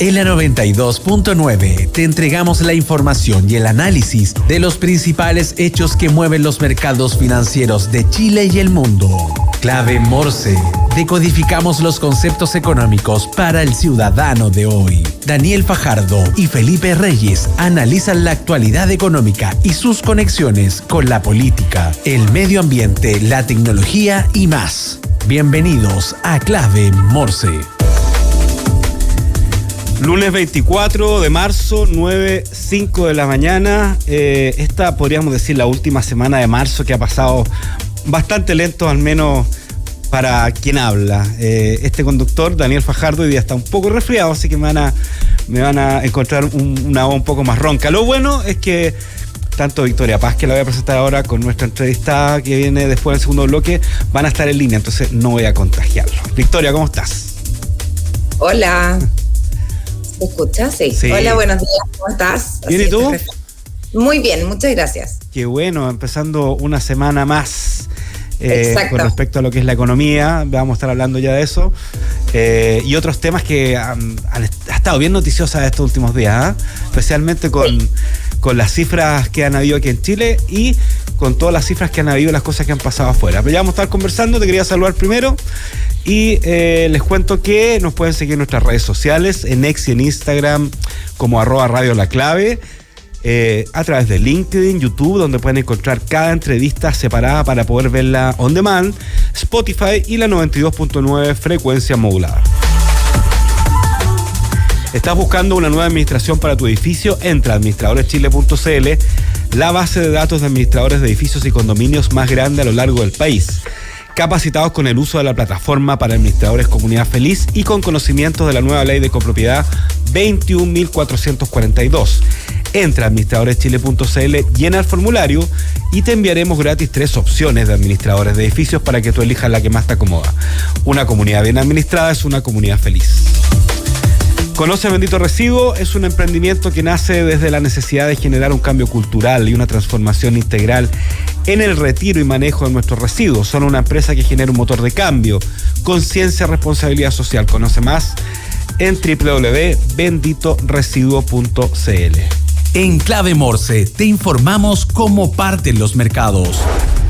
En la 92.9 te entregamos la información y el análisis de los principales hechos que mueven los mercados financieros de Chile y el mundo. Clave Morse. Decodificamos los conceptos económicos para el ciudadano de hoy. Daniel Fajardo y Felipe Reyes analizan la actualidad económica y sus conexiones con la política, el medio ambiente, la tecnología y más. Bienvenidos a Clave Morse. Lunes 24 de marzo, 9:05 de la mañana. Esta podríamos decir la última semana de marzo, que ha pasado bastante lento, al menos para quien habla. Este conductor, Daniel Fajardo, hoy día está un poco resfriado, así que me van a encontrar una voz un poco más ronca. Lo bueno es que tanto Victoria Paz, que la voy a presentar ahora, con nuestra entrevistada que viene después del segundo bloque, van a estar en línea, entonces no voy a contagiarlo. Victoria, ¿cómo estás? Hola. ¿Me escuchas? Sí. Hola, buenos días, ¿cómo estás? ¿Bien y tú? Muy bien, muchas gracias. Qué bueno, empezando una semana más Exacto. Con respecto a lo que es la economía. Vamos a estar hablando ya de eso. Y otros temas que ha estado bien noticiosas estos últimos días, especialmente con las cifras que han habido aquí en Chile y con todas las cifras que han habido, las cosas que han pasado afuera. Pero ya vamos a estar conversando, te quería saludar primero. Y les cuento que nos pueden seguir en nuestras redes sociales, en X y en Instagram, como @Radio La Clave, a través de LinkedIn, YouTube, donde pueden encontrar cada entrevista separada para poder verla on demand, Spotify y la 92.9 frecuencia modulada. ¿Estás buscando una nueva administración para tu edificio? Entra a administradoreschile.cl, la base de datos de administradores de edificios y condominios más grande a lo largo del país. Capacitados con el uso de la plataforma para administradores Comunidad Feliz y con conocimientos de la nueva ley de copropiedad 21.442. Entra a administradoreschile.cl, llena el formulario y te enviaremos gratis 3 opciones de administradores de edificios para que tú elijas la que más te acomoda. Una comunidad bien administrada es una comunidad feliz. Conoce Bendito Residuo, es un emprendimiento que nace desde la necesidad de generar un cambio cultural y una transformación integral en el retiro y manejo de nuestros residuos. Son una empresa que genera un motor de cambio, conciencia, responsabilidad social. Conoce más en www.benditoresiduo.cl. En Clave Morse te informamos cómo parten los mercados.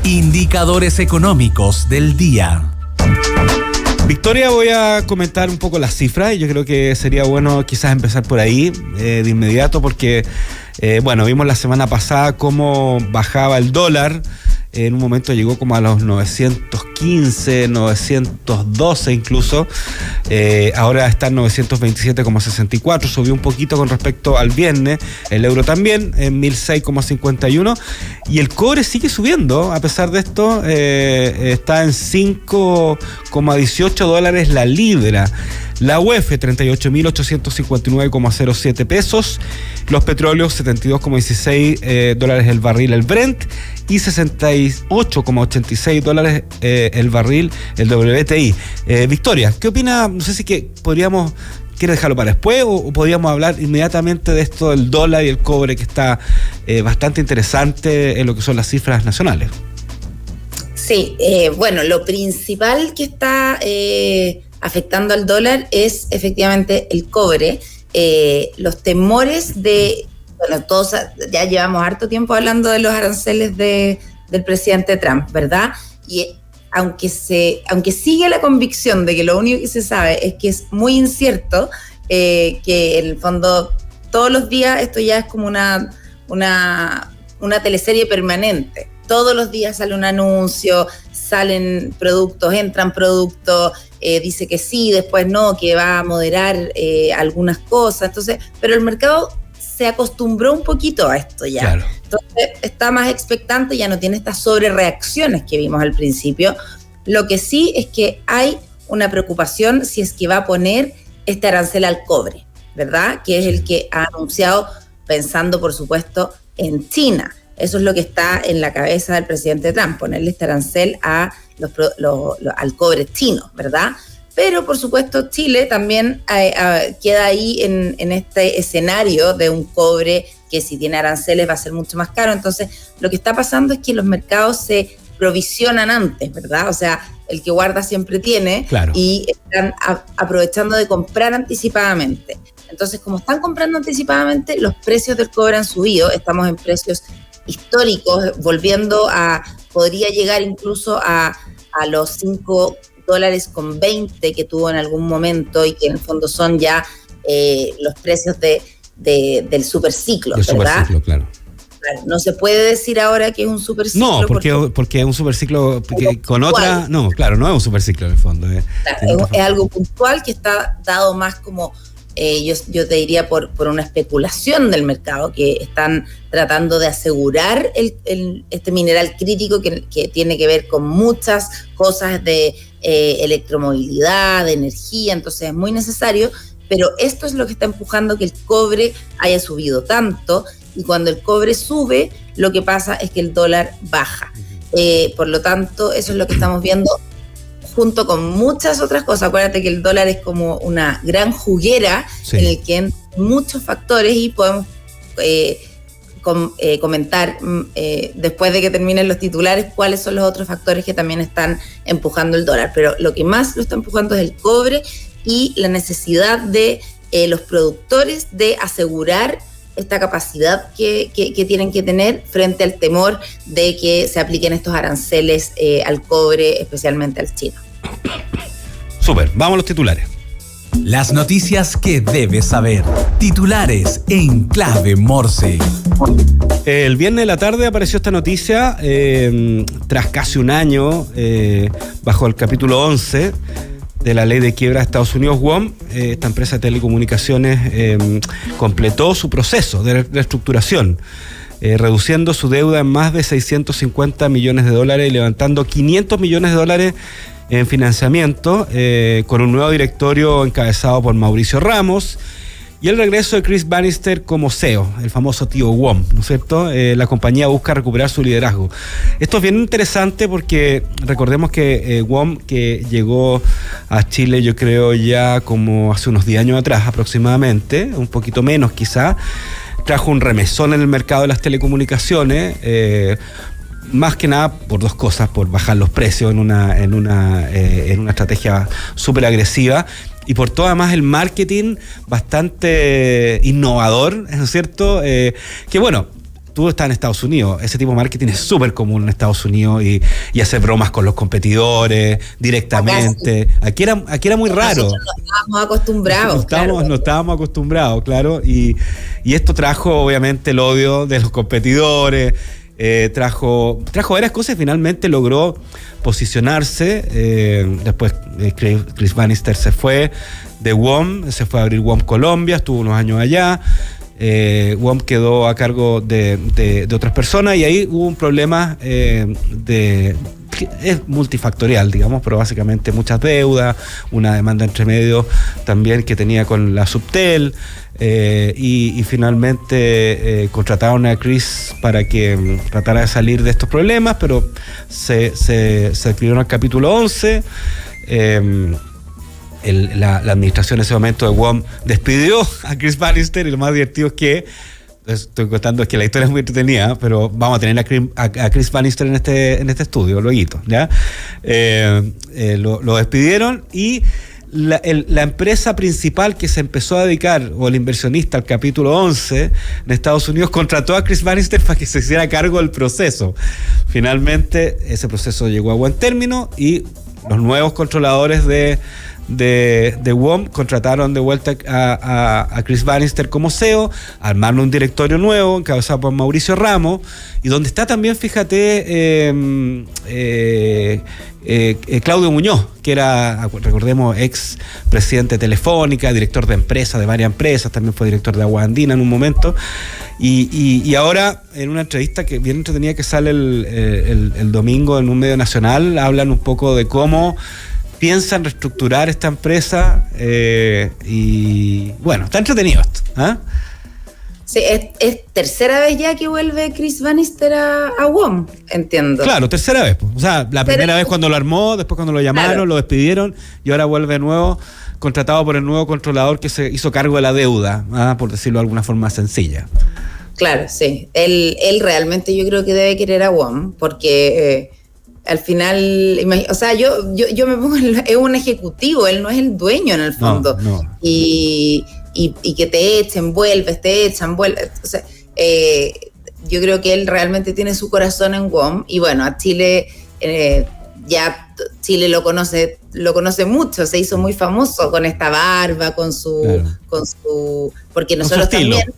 Indicadores económicos del día. Victoria, voy a comentar un poco las cifras y yo creo que sería bueno quizás empezar por ahí de inmediato porque, vimos la semana pasada cómo bajaba el dólar. En un momento llegó como a los 915, 912 incluso. Ahora está en 927,64. Subió un poquito con respecto al viernes. El euro también en 1006,51. Y el cobre sigue subiendo. A pesar de esto, está en 5,18 dólares la libra. La UEF, 38.859,07 pesos. Los petróleos, 72,16 dólares el barril el Brent. Y 68,86 dólares el barril el WTI. Victoria, ¿qué opina? No sé si ¿quieres dejarlo para después o podríamos hablar inmediatamente de esto del dólar y el cobre, que está bastante interesante en lo que son las cifras nacionales? Sí, lo principal que está afectando al dólar es efectivamente el cobre. Los temores todos ya llevamos harto tiempo hablando de los aranceles del presidente Trump, ¿verdad? Y aunque sigue la convicción de que lo único que se sabe es que es muy incierto, que en el fondo todos los días esto ya es como una teleserie permanente. Todos los días sale un anuncio, salen productos, entran productos, dice que sí, después no, que va a moderar algunas cosas. Entonces, pero el mercado se acostumbró un poquito a esto ya. Claro. Entonces está más expectante, ya no tiene estas sobrereacciones que vimos al principio. Lo que sí es que hay una preocupación si es que va a poner este arancel al cobre, ¿verdad? Que es el que ha anunciado, pensando por supuesto en China. Eso es lo que está en la cabeza del presidente Trump, ponerle este arancel al cobre chino, ¿verdad? Pero, por supuesto, Chile también queda ahí en este escenario de un cobre que, si tiene aranceles, va a ser mucho más caro. Entonces, lo que está pasando es que los mercados se provisionan antes, ¿verdad? O sea, el que guarda siempre tiene, claro. Y están aprovechando de comprar anticipadamente. Entonces, como están comprando anticipadamente, los precios del cobre han subido, estamos en precios históricos, podría llegar incluso a los $5.20 que tuvo en algún momento y que en el fondo son ya los precios del superciclo, del ¿verdad? Superciclo, claro. No se puede decir ahora que es un superciclo. No, porque es un superciclo con otra... No, claro, no es un superciclo en el fondo. Claro, es algo puntual que está dado más como, yo te diría, por una especulación del mercado, que están tratando de asegurar este mineral crítico que tiene que ver con muchas cosas de electromovilidad, de energía, entonces es muy necesario, pero esto es lo que está empujando que el cobre haya subido tanto. Y cuando el cobre sube, lo que pasa es que el dólar baja. Por lo tanto, eso es lo que estamos viendo junto con muchas otras cosas. Acuérdate que el dólar es como una gran juguera, sí, en el que hay muchos factores y podemos comentar después de que terminen los titulares cuáles son los otros factores que también están empujando el dólar. Pero lo que más lo está empujando es el cobre y la necesidad de los productores de asegurar esta capacidad que tienen que tener frente al temor de que se apliquen estos aranceles al cobre, especialmente al chino. Súper, vamos a los titulares. Las noticias que debes saber. Titulares en Clave Morse. El viernes de la tarde apareció esta noticia, tras casi un año, bajo el capítulo 11 de la ley de quiebra de Estados Unidos, WOM, esta empresa de telecomunicaciones completó su proceso de reestructuración, reduciendo su deuda en más de $650 millones y levantando $500 millones en financiamiento, con un nuevo directorio encabezado por Mauricio Ramos y el regreso de Chris Bannister como CEO, el famoso tío WOM, ¿no es cierto? La compañía busca recuperar su liderazgo. Esto es bien interesante porque recordemos que WOM, que llegó a Chile, yo creo ya como hace unos 10 años atrás aproximadamente, un poquito menos quizá, trajo un remesón en el mercado de las telecomunicaciones, más que nada por dos cosas: por bajar los precios en una estrategia súper agresiva, y por todo además el marketing bastante innovador, ¿no es cierto? Que bueno, tú estás en Estados Unidos, ese tipo de marketing es súper común en Estados Unidos y hacer bromas con los competidores directamente. Aquí era muy raro. Nosotros no estábamos acostumbrados. No estábamos acostumbrados, claro, y esto trajo obviamente el odio de los competidores. Trajo varias cosas y finalmente logró posicionarse. Después Chris Bannister se fue de WOM, se fue a abrir WOM Colombia, estuvo unos años allá. WOM quedó a cargo de otras personas y ahí hubo un problema es multifactorial, digamos, pero básicamente muchas deudas, una demanda entre medio también que tenía con la Subtel, y finalmente contrataron a Chris para que tratara de salir de estos problemas, pero se escribieron al capítulo 11. La administración en ese momento de WOM despidió a Chris Bannister, y lo más divertido es que, estoy contando, es que la historia es muy entretenida, pero vamos a tener a Chris Bannister en este estudio, luego, ¿ya? Lo despidieron y la empresa principal que se empezó a dedicar, o el inversionista, al capítulo 11 en Estados Unidos, contrató a Chris Bannister para que se hiciera cargo del proceso. Finalmente ese proceso llegó a buen término y los nuevos controladores de WOM contrataron de vuelta a Chris Bannister como CEO, armaron un directorio nuevo encabezado por Mauricio Ramos, y donde está también, fíjate, Claudio Muñoz, que era, recordemos, ex presidente de Telefónica, director de empresas, de varias empresas, también fue director de Agua Andina en un momento, y ahora en una entrevista que bien entretenida que sale el domingo en un medio nacional, hablan un poco de cómo piensan reestructurar esta empresa, y bueno, está entretenido esto, ¿eh? Sí, es tercera vez ya que vuelve Chris Bannister a WOM, entiendo. Claro, tercera vez. O sea, la primera vez cuando lo armó, después cuando lo llamaron, claro, lo despidieron, y ahora vuelve de nuevo, contratado por el nuevo controlador que se hizo cargo de la deuda, por decirlo de alguna forma sencilla. Claro, sí. Él realmente yo creo que debe querer a WOM, porque al final, o sea, yo me pongo, es un ejecutivo, él no es el dueño en el fondo. No. Y y que te echen, vuelves, te echan, vuelves. Entonces, yo creo que él realmente tiene su corazón en WOM, y bueno, a Chile ya Chile lo conoce mucho, se hizo muy famoso con esta barba, con su porque nosotros también,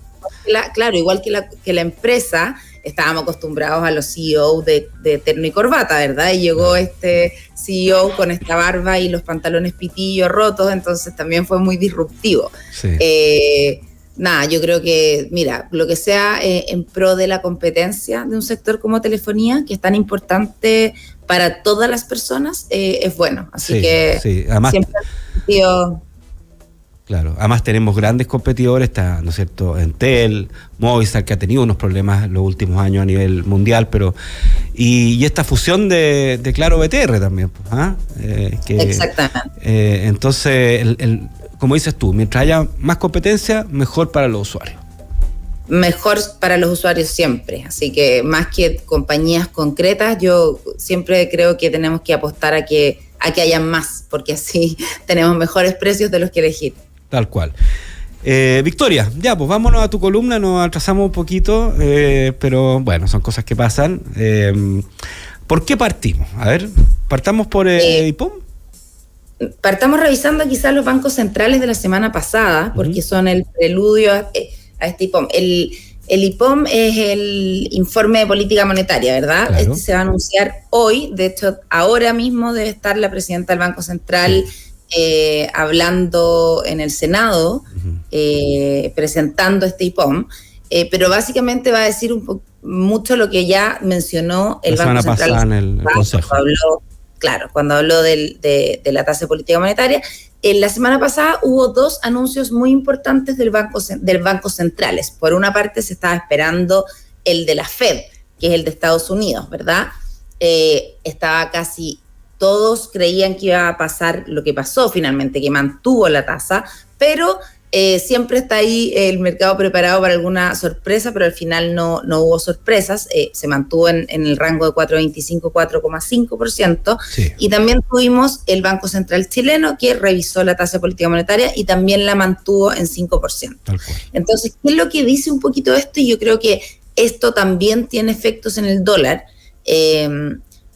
claro, igual que la empresa, estábamos acostumbrados a los CEO de terno y corbata, ¿verdad? Y llegó este CEO con esta barba y los pantalones pitillos rotos, entonces también fue muy disruptivo. Sí. Yo creo que, mira, lo que sea en pro de la competencia de un sector como telefonía, que es tan importante para todas las personas, es bueno. Así que además, siempre claro, además tenemos grandes competidores, está, ¿no es cierto?, Entel, Movistar, que ha tenido unos problemas los últimos años a nivel mundial, pero y esta fusión de Claro BTR también, exactamente. Entonces, como dices tú, mientras haya más competencia, mejor para los usuarios. Mejor para los usuarios siempre, así que más que compañías concretas, yo siempre creo que tenemos que apostar a que haya más, porque así tenemos mejores precios de los que elegir. Tal cual. Victoria, ya, pues vámonos a tu columna, nos atrasamos un poquito, pero bueno, son cosas que pasan. ¿Por qué partimos? A ver, partamos por IPOM. Partamos revisando quizás los bancos centrales de la semana pasada, porque son el preludio a este IPOM. El IPOM es el informe de política monetaria, ¿verdad? Claro. Este se va a anunciar hoy, de hecho ahora mismo debe estar la presidenta del Banco Central hablando en el Senado, presentando este IPOM, pero básicamente va a decir mucho lo que ya mencionó el Banco Central. La semana pasada en el Consejo. Cuando habló de la tasa de política monetaria. En la semana pasada hubo dos anuncios muy importantes del Banco Centrales. Por una parte se estaba esperando el de la Fed, que es el de Estados Unidos, ¿verdad? Estaba casi todos creían que iba a pasar lo que pasó finalmente, que mantuvo la tasa, pero siempre está ahí el mercado preparado para alguna sorpresa, pero al final no hubo sorpresas, se mantuvo en el rango de 4,25, 4,5%, y también tuvimos el Banco Central chileno que revisó la tasa de política monetaria y también la mantuvo en 5%. Entonces, ¿qué es lo que dice un poquito esto? Y yo creo que esto también tiene efectos en el dólar.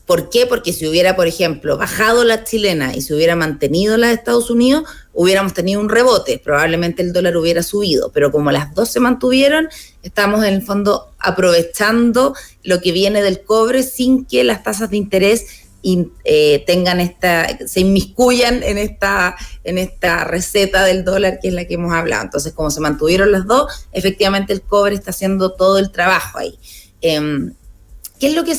¿Por qué? Porque si hubiera, por ejemplo, bajado la chilena y se hubiera mantenido la de Estados Unidos, hubiéramos tenido un rebote, probablemente el dólar hubiera subido, pero como las dos se mantuvieron, estamos en el fondo aprovechando lo que viene del cobre sin que las tasas de interés se inmiscuyan en esta receta del dólar que es la que hemos hablado. Entonces, como se mantuvieron las dos, efectivamente el cobre está haciendo todo el trabajo ahí. ¿Qué es lo que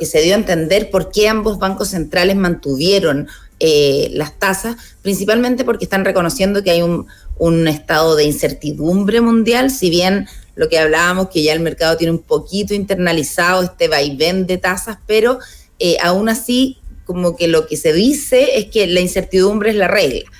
se dio a entender? ¿Por qué ambos bancos centrales mantuvieron las tasas? Principalmente porque están reconociendo que hay un estado de incertidumbre mundial, si bien lo que hablábamos, que ya el mercado tiene un poquito internalizado este vaivén de tasas, pero aún así, como que lo que se dice es que la incertidumbre es la regla.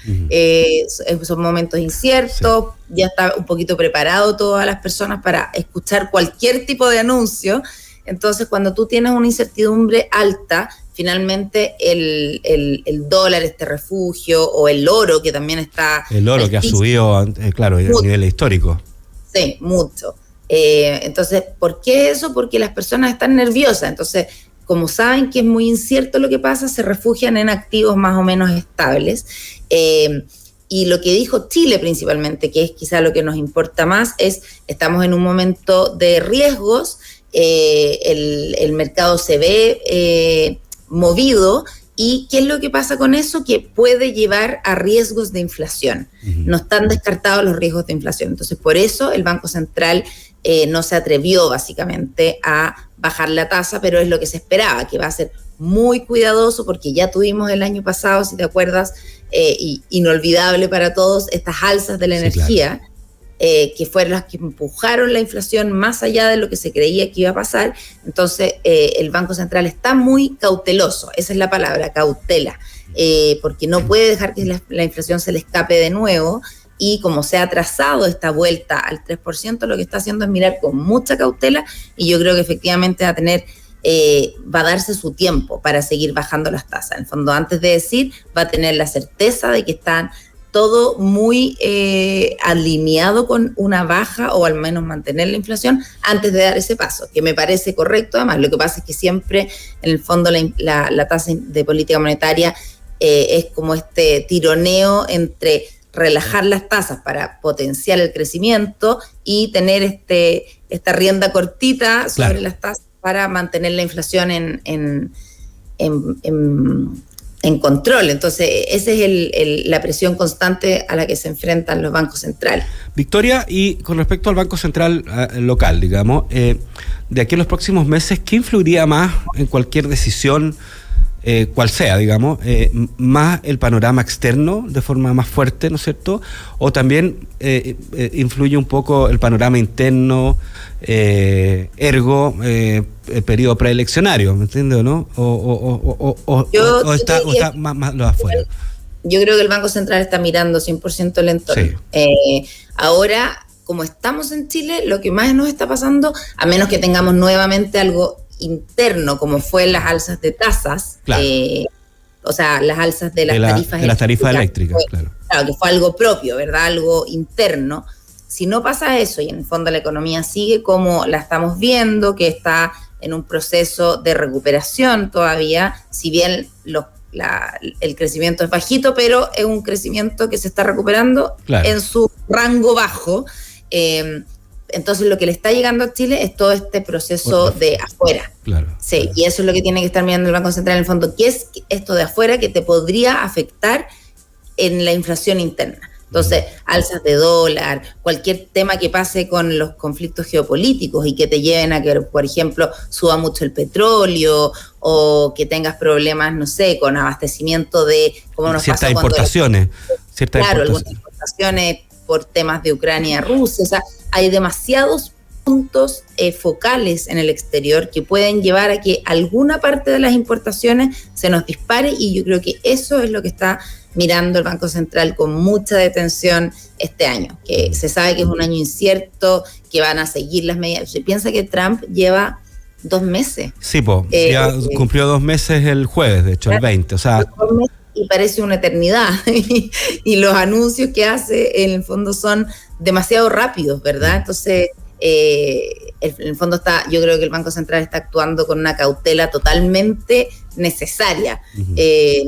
Son momentos inciertos, ya está un poquito preparado todas las personas para escuchar cualquier tipo de anuncio. Entonces, cuando tú tienes una incertidumbre alta, finalmente el dólar, este refugio, o el oro, que también está... El oro que ha subido, claro, a nivel histórico. Sí, mucho. Entonces, ¿por qué eso? Porque las personas están nerviosas. Entonces, como saben que es muy incierto lo que pasa, se refugian en activos más o menos estables. Y lo que dijo Chile principalmente, que es quizá lo que nos importa más, es estamos en un momento de riesgos, el mercado se ve movido, y ¿qué es lo que pasa con eso? Que puede llevar a riesgos de inflación. No están descartados los riesgos de inflación. Entonces, por eso el Banco Central no se atrevió básicamente a bajar la tasa, pero es lo que se esperaba, que va a ser muy cuidadoso, porque ya tuvimos el año pasado, si te acuerdas, inolvidable para todos, estas alzas de la energía, claro, que fueron las que empujaron la inflación más allá de lo que se creía que iba a pasar. Entonces, el Banco Central está muy cauteloso, esa es la palabra, cautela, porque no puede dejar que la inflación se le escape de nuevo, y como se ha trazado esta vuelta al 3%, lo que está haciendo es mirar con mucha cautela, y yo creo que efectivamente va a darse su tiempo para seguir bajando las tasas. En el fondo, antes de decir, va a tener la certeza de que están todo muy alineado con una baja o al menos mantener la inflación antes de dar ese paso, que me parece correcto. Además, lo que pasa es que siempre, en el fondo, la tasa de política monetaria es como este tironeo entre relajar las tasas para potenciar el crecimiento y tener esta rienda cortita sobre las tasas para mantener la inflación en control. Entonces, esa es la presión constante a la que se enfrentan los bancos centrales. Victoria, y con respecto al Banco Central local, digamos, de aquí a los próximos meses, ¿qué influiría más en cualquier decisión, cual sea, digamos, más el panorama externo de forma más fuerte, ¿no es cierto? O también influye un poco el panorama interno, ergo periodo preeleccionario, ¿me entiendes o no? O está más lo de afuera. Yo creo que el Banco Central está mirando 100% el entorno. Sí. Ahora, como estamos en Chile, lo que más nos está pasando, a menos que tengamos nuevamente algo interno, como fue las alzas de tasas, claro. O sea, las alzas de las tarifas eléctricas, claro, que fue algo propio, ¿verdad? Algo interno. Si no pasa eso y en el fondo la economía sigue como la estamos viendo, que está en un proceso de recuperación todavía, si bien el crecimiento es bajito, pero es un crecimiento que se está recuperando, claro, en su rango bajo. Entonces lo que le está llegando a Chile es todo este proceso de afuera. Claro, sí, claro. Y eso es lo que tiene que estar mirando el Banco Central en el fondo, ¿qué es esto de afuera que te podría afectar en la inflación interna? Entonces, alzas de dólar, cualquier tema que pase con los conflictos geopolíticos y que te lleven a que, por ejemplo, suba mucho el petróleo o que tengas problemas, no sé, con abastecimiento de... como nos ciertas importaciones. Algunas importaciones por temas de Ucrania, Rusia, o sea, hay demasiados puntos focales en el exterior que pueden llevar a que alguna parte de las importaciones se nos dispare, y yo creo que eso es lo que está mirando el Banco Central con mucha detención este año, que se sabe que es un año incierto, que van a seguir las medidas. Se piensa que Trump lleva 2 meses. Sí, ya cumplió 2 meses el jueves, de hecho, el 20, o sea... Y parece una eternidad, y los anuncios que hace en el fondo son demasiado rápidos, ¿verdad? Entonces, en el fondo yo creo que el Banco Central está actuando con una cautela totalmente necesaria.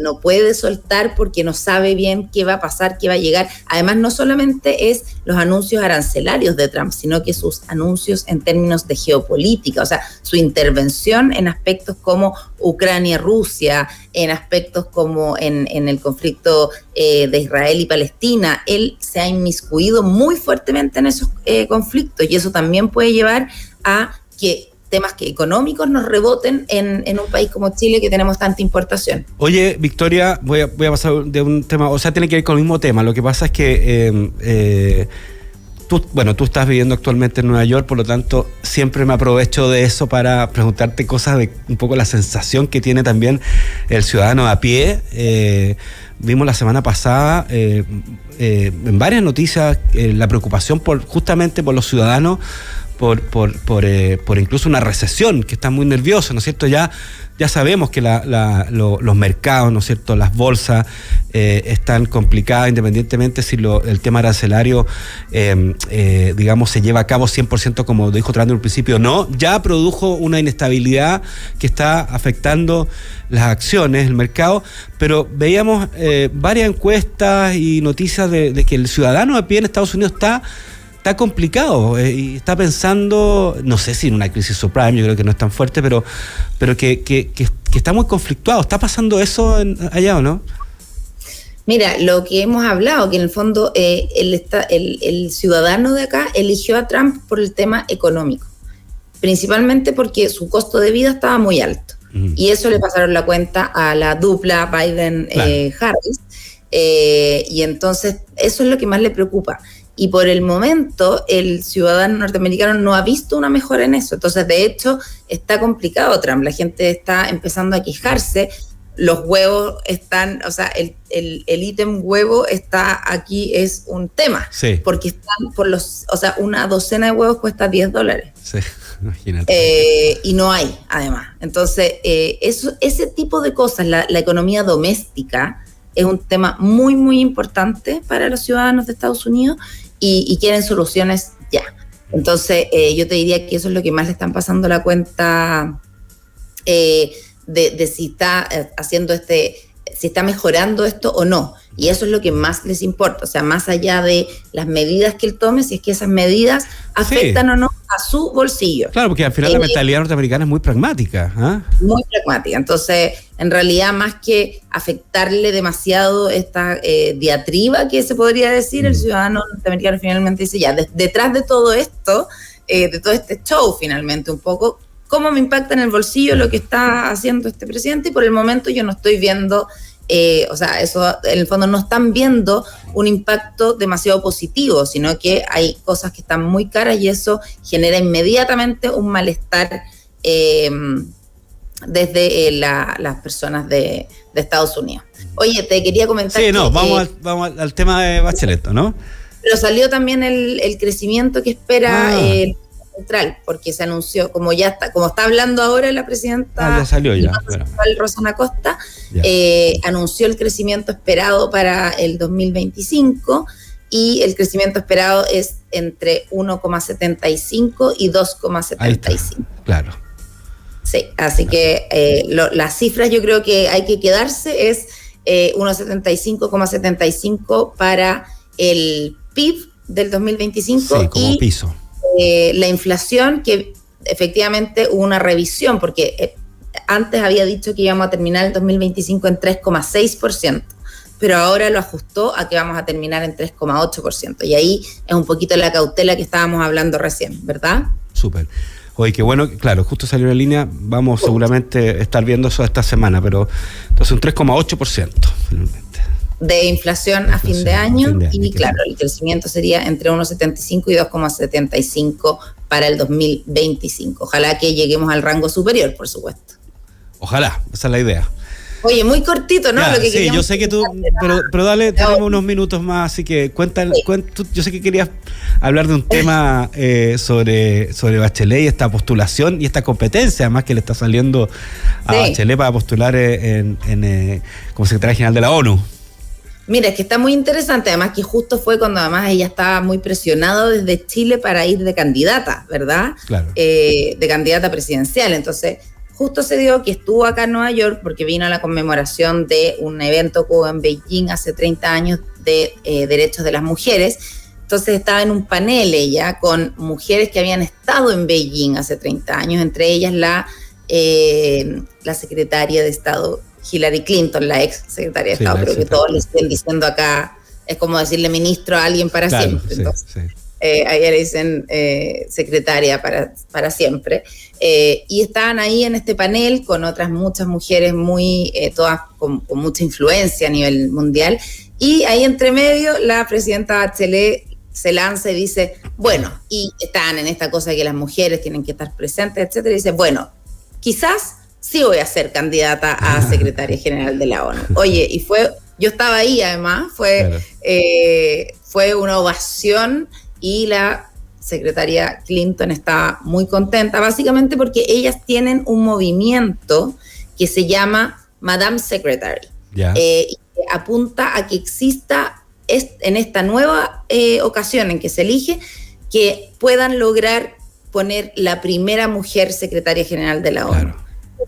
No puede soltar porque no sabe bien qué va a pasar, qué va a llegar. Además, no solamente es los anuncios arancelarios de Trump, sino que sus anuncios en términos de geopolítica, o sea, su intervención en aspectos como Ucrania-Rusia, en aspectos como en el conflicto de Israel y Palestina. Él se ha inmiscuido muy fuertemente en esos conflictos, y eso también puede llevar a que temas económicos nos reboten en un país como Chile, que tenemos tanta importación. Oye, Victoria, voy a pasar de un tema, o sea, tiene que ver con el mismo tema. Lo que pasa es que tú estás viviendo actualmente en Nueva York, por lo tanto, siempre me aprovecho de eso para preguntarte cosas de un poco la sensación que tiene también el ciudadano a pie. Vimos la semana pasada en varias noticias la preocupación justamente por los ciudadanos, por incluso una recesión, que están muy nerviosos, ¿no es cierto? Ya sabemos que los mercados, ¿no es cierto?, las bolsas están complicadas, independientemente si el tema arancelario, digamos, se lleva a cabo 100%, como dijo Trump en un principio, no, ya produjo una inestabilidad que está afectando las acciones, el mercado, pero veíamos varias encuestas y noticias de que el ciudadano a pie en Estados Unidos está complicado y está pensando, no sé si en una crisis subprime, yo creo que no es tan fuerte, pero que está muy conflictuado. ¿Está pasando eso allá o no? Mira, lo que hemos hablado, que en el fondo el ciudadano de acá eligió a Trump por el tema económico, principalmente porque su costo de vida estaba muy alto. Y eso le pasaron la cuenta a la dupla Biden-Harris. Y entonces eso es lo que más le preocupa. Y por el momento el ciudadano norteamericano no ha visto una mejora en eso. Entonces, de hecho, está complicado Trump. La gente está empezando a quejarse. Los huevos están, o sea, el ítem huevo está aquí, es un tema. Sí. Porque están una docena de huevos cuesta $10. Sí, imagínate. Y no hay, además. Entonces, ese tipo de cosas, la economía doméstica, es un tema muy, muy importante para los ciudadanos de Estados Unidos y quieren soluciones ya. Entonces, yo te diría que eso es lo que más le están pasando la cuenta de si está haciendo si está mejorando esto o no. Y eso es lo que más les importa. O sea, más allá de las medidas que él tome, si es que esas medidas afectan o no a su bolsillo. Claro, porque al final la mentalidad norteamericana es muy pragmática. Muy pragmática. Entonces, en realidad, más que afectarle demasiado esta diatriba que se podría decir, el ciudadano norteamericano finalmente dice, ya, detrás de todo esto, de todo este show finalmente un poco, ¿cómo me impacta en el bolsillo lo que está haciendo este presidente? Y por el momento yo no estoy viendo, o sea, eso en el fondo no están viendo un impacto demasiado positivo, sino que hay cosas que están muy caras y eso genera inmediatamente un malestar desde las personas de Estados Unidos. Oye, te quería comentar. Sí, no, vamos al tema de Bachelet, ¿no? Pero salió también el crecimiento que espera el Central, porque se anunció, como está hablando ahora la presidenta ya salió ya, Rosana Acosta, anunció el crecimiento esperado para el 2025 y el crecimiento esperado es entre 1,75 y 2,75. Claro. Sí, así que las cifras yo creo que hay que quedarse es 1,75,75 para el PIB del 2025 sí, como piso. La inflación, que efectivamente hubo una revisión, porque antes había dicho que íbamos a terminar el 2025 en 3,6%, pero ahora lo ajustó a que vamos a terminar en 3,8%, y ahí es un poquito la cautela que estábamos hablando recién, ¿verdad? Súper. Oye, qué bueno, claro, justo salió la línea, vamos seguramente a estar viendo eso esta semana, pero entonces un 3,8% finalmente. De inflación a fin de año, y claro, el crecimiento sería entre 1,75 y 2,75 para el 2025. Ojalá que lleguemos al rango superior, por supuesto. Ojalá, esa es la idea. Oye, muy cortito, ¿no? Ya, lo que sí, yo sé que tú, pero dale, tenemos unos minutos más, así que yo sé que querías hablar de un tema sobre Bachelet y esta postulación y esta competencia, además que le está saliendo a Bachelet para postular como secretaria general de la ONU. Mira, es que está muy interesante, además que justo fue cuando además ella estaba muy presionada desde Chile para ir de candidata, ¿verdad? Claro. De candidata presidencial. Entonces, justo se dio que estuvo acá en Nueva York porque vino a la conmemoración de un evento que hubo en Beijing hace 30 años de derechos de las mujeres. Entonces estaba en un panel ella con mujeres que habían estado en Beijing hace 30 años, entre ellas la secretaria de Estado Hillary Clinton, la ex secretaria de Estado, pero que todos le estén diciendo acá, es como decirle ministro a alguien para siempre. Entonces, a ella le dicen secretaria para siempre. Y estaban ahí en este panel con otras muchas mujeres todas con mucha influencia a nivel mundial. Y ahí entre medio la presidenta Bachelet se lanza y dice, bueno, y están en esta cosa de que las mujeres tienen que estar presentes, etcétera, y dice, bueno, quizás sí voy a ser candidata a secretaria general de la ONU. Oye, y yo estaba ahí además, fue una ovación y la secretaria Clinton está muy contenta, básicamente porque ellas tienen un movimiento que se llama Madame Secretary, y apunta a que exista en esta nueva ocasión en que se elige, que puedan lograr poner la primera mujer secretaria general de la ONU. Claro.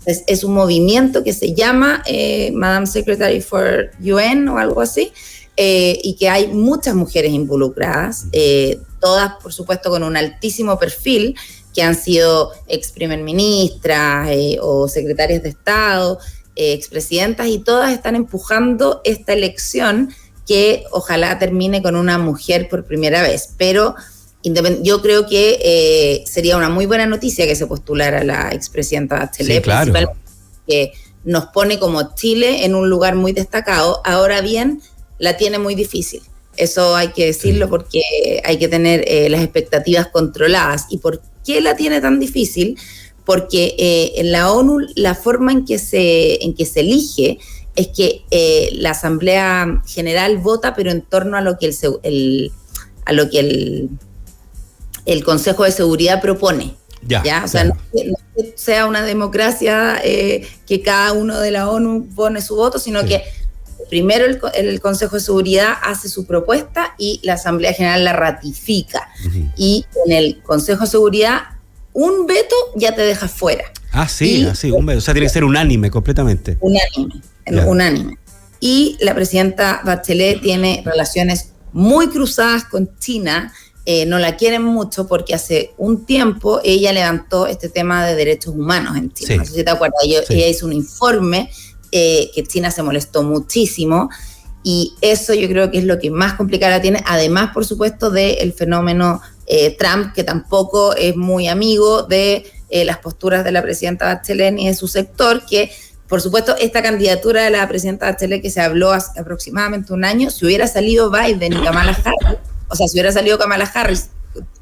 Es un movimiento que se llama Madame Secretary for UN o algo así, y que hay muchas mujeres involucradas, todas por supuesto con un altísimo perfil, que han sido ex primer ministras o secretarias de Estado, expresidentas, y todas están empujando esta elección que ojalá termine con una mujer por primera vez, pero yo creo que sería una muy buena noticia que se postulara la expresidenta Bachelet, principalmente que nos pone como Chile en un lugar muy destacado. Ahora bien, la tiene muy difícil. Eso hay que decirlo porque hay que tener las expectativas controladas. ¿Y por qué la tiene tan difícil? Porque en la ONU la forma en que se elige es que la Asamblea General vota, pero en torno a lo que el Consejo de Seguridad propone. O sea, no sea una democracia que cada uno de la ONU pone su voto, sino que primero el Consejo de Seguridad hace su propuesta y la Asamblea General la ratifica. Uh-huh. Y en el Consejo de Seguridad, un veto ya te deja fuera. Sí, un veto. O sea, tiene que ser unánime completamente. Unánime. Y la presidenta Bachelet tiene relaciones muy cruzadas con China. No la quieren mucho porque hace un tiempo ella levantó este tema de derechos humanos en China. Sí. No sé si te acuerdas. Ella hizo un informe que China se molestó muchísimo, y eso yo creo que es lo que más complicada tiene, además, por supuesto, del fenómeno Trump, que tampoco es muy amigo de las posturas de la presidenta Bachelet ni de su sector, que, por supuesto, esta candidatura de la presidenta Bachelet, que se habló hace aproximadamente un año, si hubiera salido Biden y Kamala Harris, o sea, si hubiera salido Kamala Harris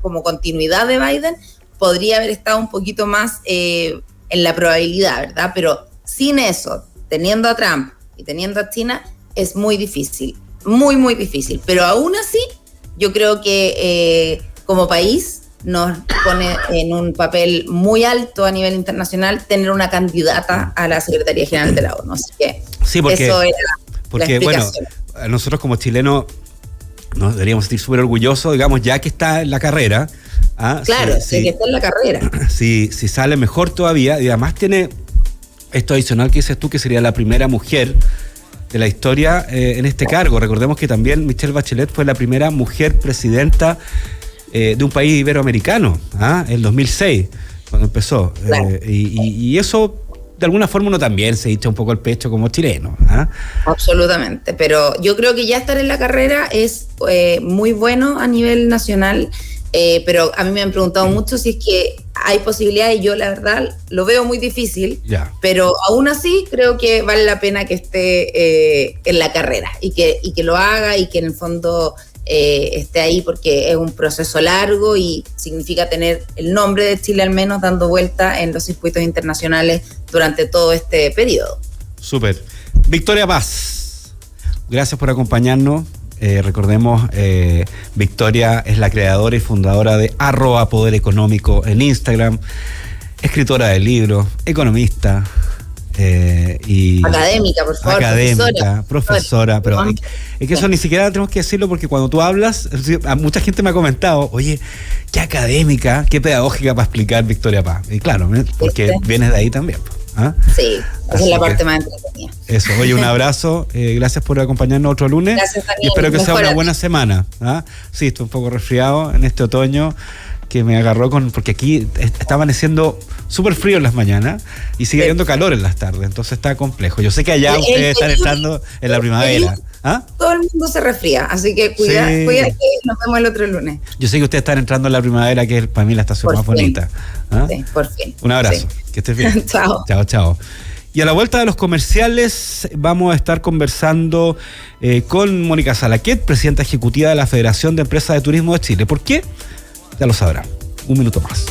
como continuidad de Biden, podría haber estado un poquito más en la probabilidad, ¿verdad? Pero sin eso, teniendo a Trump y teniendo a China, es muy difícil, muy, muy difícil. Pero aún así, yo creo que como país nos pone en un papel muy alto a nivel internacional tener una candidata a la Secretaría General de la ONU. Así que sí, porque, eso era la explicación. Bueno, nosotros como chilenos nos deberíamos sentir súper orgullosos, digamos, ya que está en la carrera. Claro, que está en la carrera. Si sale mejor todavía, y además tiene esto adicional que dices tú, que sería la primera mujer de la historia en este cargo. Recordemos que también Michelle Bachelet fue la primera mujer presidenta de un país iberoamericano, en 2006, cuando empezó. Claro. Y eso, de alguna forma, uno también se hincha un poco el pecho como chileno. Absolutamente, pero yo creo que ya estar en la carrera es muy bueno a nivel nacional. Pero a mí me han preguntado mucho si es que hay posibilidades, y yo la verdad lo veo muy difícil, pero aún así creo que vale la pena que esté en la carrera y que lo haga, y que en el fondo esté ahí, porque es un proceso largo y significa tener el nombre de Chile al menos dando vuelta en los circuitos internacionales durante todo este periodo. Súper. Victoria Paz, gracias por acompañarnos. Recordemos, Victoria es la creadora y fundadora de @Poder Económico en Instagram, escritora de libros, economista y académica, por favor. Académica, profesora, pero es que eso ni siquiera tenemos que decirlo, porque cuando tú hablas, mucha gente me ha comentado, oye, qué académica, qué pedagógica para explicar Victoria Paz. Y claro, porque vienes de ahí también. Sí, esa es la parte más entretenida. Eso, oye, un abrazo, gracias por acompañarnos otro lunes. Gracias también. Y espero que sea una buena semana. Sí, estoy un poco resfriado en este otoño que me agarró porque aquí está amaneciendo súper frío en las mañanas y sigue habiendo calor en las tardes, entonces está complejo. Yo sé que allá ustedes están entrando en la primavera. Todo el mundo se resfría, así que cuídate, nos vemos el otro lunes. Yo sé que ustedes están entrando en la primavera, que es para mí la estación más bonita. Sí, por fin. Un abrazo, que estés bien. Chao. Chao, chao. Y a la vuelta de los comerciales vamos a estar conversando con Mónica Salaquet, presidenta ejecutiva de la Federación de Empresas de Turismo de Chile. ¿Por qué? Ya lo sabrán. Un minuto más.